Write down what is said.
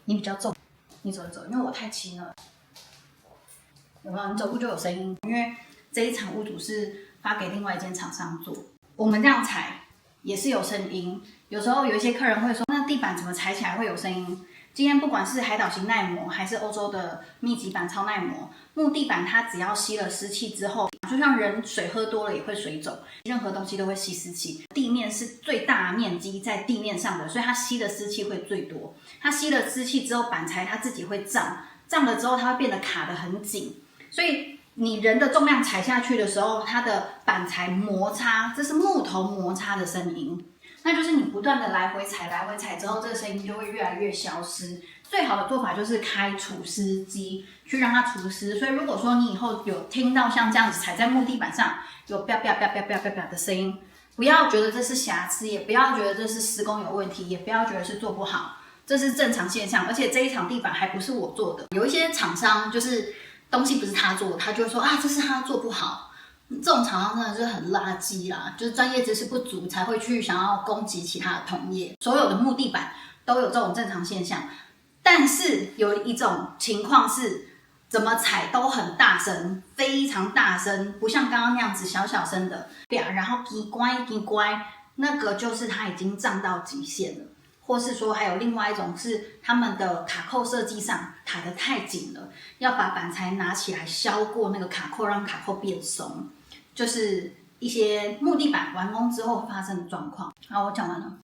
你比较重，你走一走，因为我太轻了，有没有？你走路就有声音，因为这一场屋主是发给另外一间厂商做，我们这样踩也是有声音。有时候有一些客人会说，那地板怎么踩起来会有声音？今天不管是海岛型耐磨还是欧洲的密集板超耐磨，木地板它只要吸了湿气之后，就像人水喝多了也会水肿，任何东西都会吸湿气。地面是最大面积在地面上的，所以它吸的湿气会最多。它吸了湿气之后，板材它自己会胀，胀了之后它会变得卡得很紧，所以你人的重量踩下去的时候，它的板材摩擦，这是木头摩擦的声音。那就是你不断的来回踩之后，这个声音就会越来越消失。最好的做法就是开除湿机去让它除湿。所以如果说你以后有听到像这样子踩在木地板上有啪啪啪啪啪啪啪的声音，不要觉得这是瑕疵，也不要觉得这是施工有问题，也不要觉得是做不好，这是正常现象。而且这一场地板还不是我做的，有一些厂商就是东西不是他做的，他就会说啊，这是他做不好。这种厂商真的是很垃圾啦，就是专业知识不足才会去想要攻击其他的同业。所有的木地板都有这种正常现象，但是有一种情况是，怎么踩都很大声，非常大声，不像刚刚那样子小小声的，然后叽乖，那个就是它已经胀到极限了。或是说还有另外一种是他们的卡扣设计上卡得太紧了，要把板材拿起来削过那个卡扣，让卡扣变松，就是一些木地板完工之后会发生的状况。好，我讲完了。